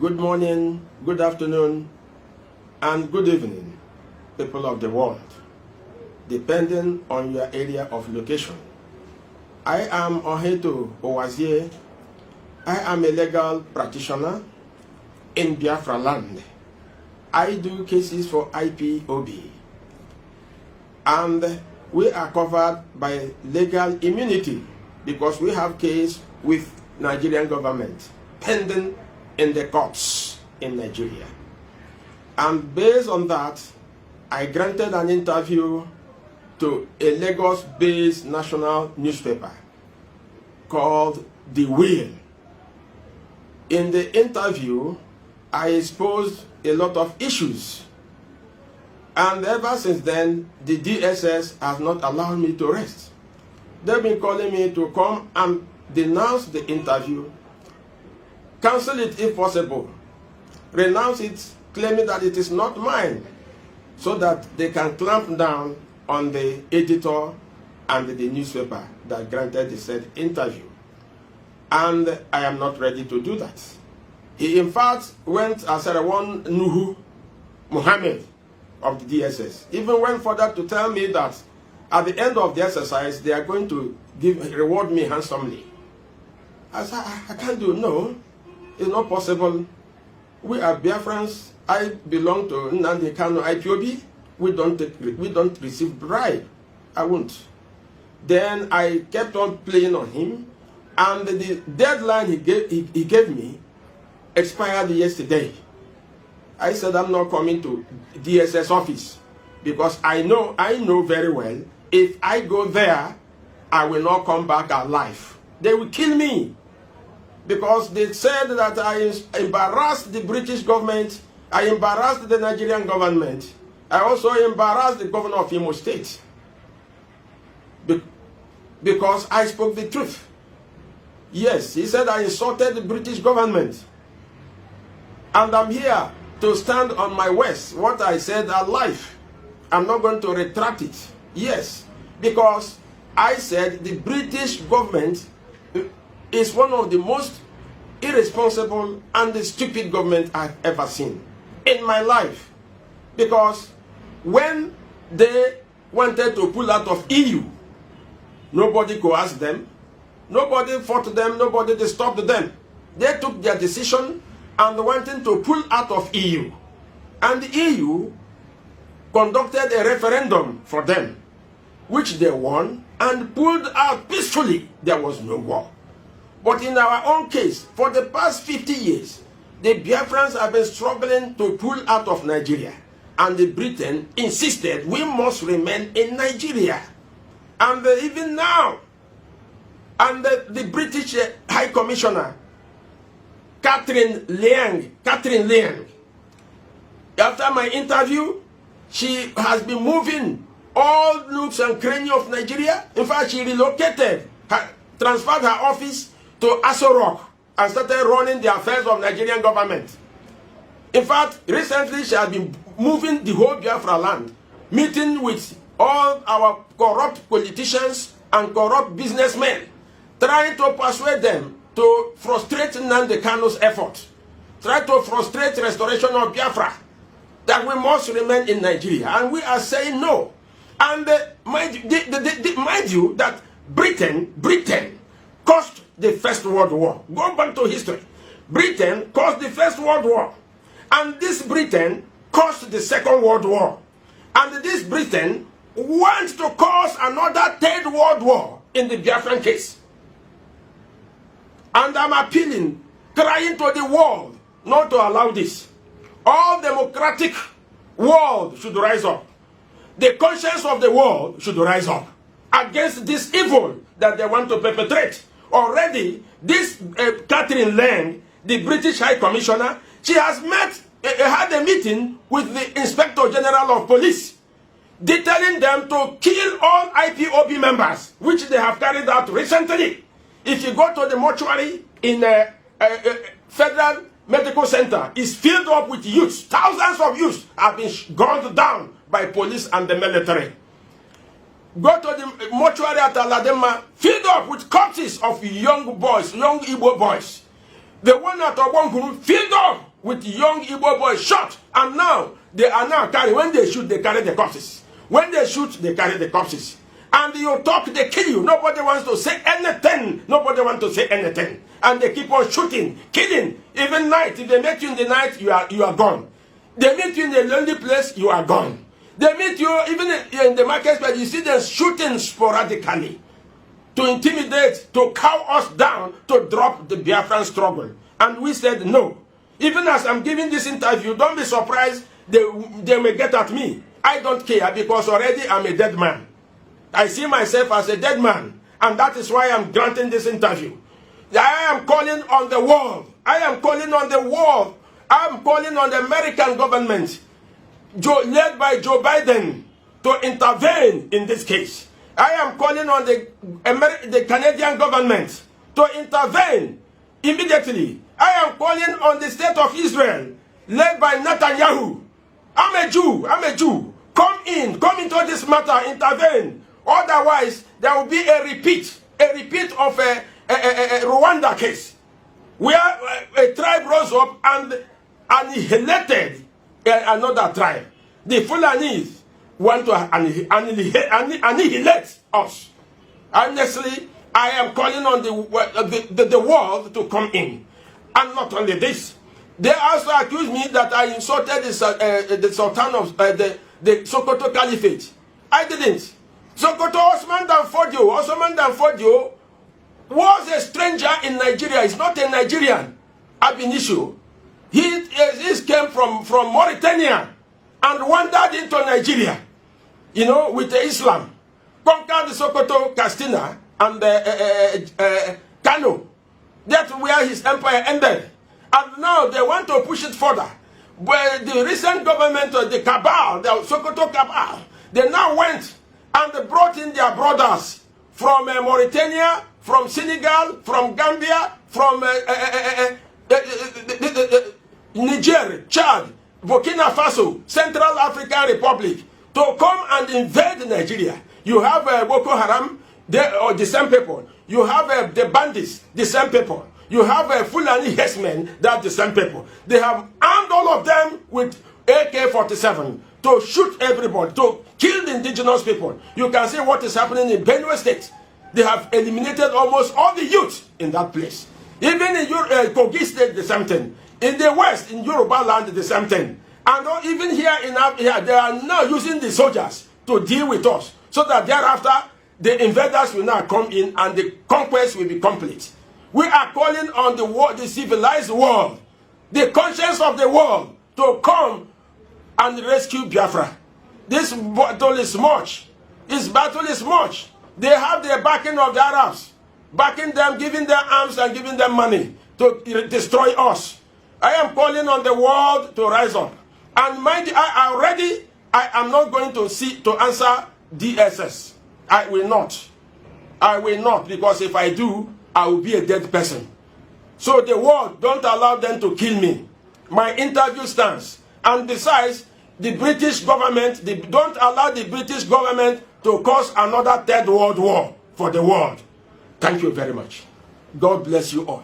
Good morning, good afternoon, and good evening, people of the world, depending on your area of location. I am Ohaeto Uwazie. I am a legal practitioner in Biafra land. I do cases for IPOB, and we are covered by legal immunity because we have case with Nigerian government pending in the courts in Nigeria. And based on that, I granted an interview to a Lagos-based national newspaper called The Wheel. In the interview, I exposed a lot of issues. And ever since then, the DSS has not allowed me to rest. They've been calling me to come and denounce the interview, cancel it if possible, renounce it, claiming that it is not mine, so that they can clamp down on the editor and the newspaper that granted the said interview. And I am not ready to do that. He in fact went as one Nuhu Muhammad of the DSS, even went further to tell me that at the end of the exercise they are going to reward me handsomely. I said, I can't do, no, it's not possible. We are Biafrans. I belong to Nnamdi Kanu IPOB. We don't receive bribe. I won't. Then I kept on playing on him, and the deadline he gave me expired yesterday. I said I'm not coming to DSS office because I know very well if I go there, I will not come back alive. They will kill me because they said that I embarrassed the British government, I embarrassed the Nigerian government, I also embarrassed the governor of Imo State because I spoke the truth. Yes, he said I insulted the British government, and I'm here to stand on my words. What I said are life. I'm not going to retract it. Yes, because I said the British government is one of the most irresponsible and the stupid government I've ever seen in my life. Because when they wanted to pull out of EU, nobody coerced them, nobody fought them, nobody stopped them. They took their decision and wanted to pull out of EU. And the EU conducted a referendum for them, which they won and pulled out peacefully. There was no war. But in our own case, for the past 50 years, the Biafrans have been struggling to pull out of Nigeria. And the Britain insisted we must remain in Nigeria. And even now, and the British High Commissioner, Catherine Liang, after my interview, she has been moving all nooks and crannies of Nigeria. In fact, she relocated, transferred her office to Aso Rock and started running the affairs of Nigerian government. In fact, recently she has been moving the whole Biafra land, meeting with all our corrupt politicians and corrupt businessmen, trying to persuade them to frustrate Nnamdi Kanu's effort, try to frustrate restoration of Biafra, that we must remain in Nigeria. And we are saying no. And mind you that Britain caused the First World War. Go back to history. Britain caused the First World War. And this Britain caused the Second World War. And this Britain wants to cause another Third World War in the Biafran case. And I'm appealing, crying to the world not to allow this. All democratic world should rise up. The conscience of the world should rise up against this evil that they want to perpetrate. Already, this Catherine Liang, the British High Commissioner, she has had a meeting with the Inspector General of Police, detailing them to kill all IPOB members, which they have carried out recently. If you go to the mortuary in Federal Medical Center, it's filled up with youths. Thousands of youths have been gunned down by police and the military. Go to the mortuary at Aladema, filled up with corpses of young boys, young Igbo boys. The one at Obonguru, filled up with young Igbo boys shot. And now, they are now carrying, when they shoot, they carry the corpses. When they shoot, they carry the corpses. And you talk, they kill you. Nobody wants to say anything. Nobody wants to say anything. And they keep on shooting, killing. Even night, if they meet you in the night, you are gone. They meet you in a lonely place, you are gone. They meet you even in the market where you see them shooting sporadically to intimidate, to cow us down, to drop the Biafran struggle. And we said no. Even as I'm giving this interview, don't be surprised they may get at me. I don't care because already I'm a dead man. I see myself as a dead man. And that is why I'm granting this interview. I am calling on the world. I am calling on the world. I am calling on the American government, led by Joe Biden, to intervene in this case. I am calling on the Canadian government to intervene immediately. I am calling on the state of Israel, led by Netanyahu. I'm a Jew. Come into this matter, intervene. Otherwise, there will be a repeat of a Rwanda case, where a tribe rose up and annihilated another tribe. The Fulanis want to annihilate us. Honestly, I am calling on the world to come in. And not only this, they also accuse me that I insulted the Sultan of the Sokoto Caliphate. I didn't. Sokoto Osman Danfodio was a stranger in Nigeria. He's not a Nigerian ab initio. He came from Mauritania and wandered into Nigeria, you know, with the Islam. Conquered the Sokoto, Castina, and Kano. That's where his empire ended. And now they want to push it further. But the recent government of the cabal, the Sokoto cabal, they now went and they brought in their brothers from Mauritania, from Senegal, from Gambia, from Niger, Chad, Burkina Faso, Central African Republic, to come and invade Nigeria. You have Boko Haram, the same people. You have the bandits, the same people. You have Fulani herdsmen, that's the same people. They have armed all of them with AK-47 to shoot everybody, to kill the indigenous people. You can see what is happening in Benue State. They have eliminated almost all the youth in that place. Even in Kogi State, the same thing. In the West, in Yoruba land, the same thing. And even here in Africa, they are now using the soldiers to deal with us, so that thereafter, the invaders will now come in and the conquest will be complete. We are calling on the world, the civilized world, the conscience of the world, to come and rescue Biafra. This battle is much. This battle is much. They have the backing of the Arabs, backing them, giving them arms and giving them money to destroy us. I am calling on the world to rise up. And mind you, I am not going to answer DSS. I will not. I will not, because if I do, I will be a dead person. So the world, don't allow them to kill me. My interview stands. And besides, the British government, don't allow the British government to cause another third world war for the world. Thank you very much. God bless you all.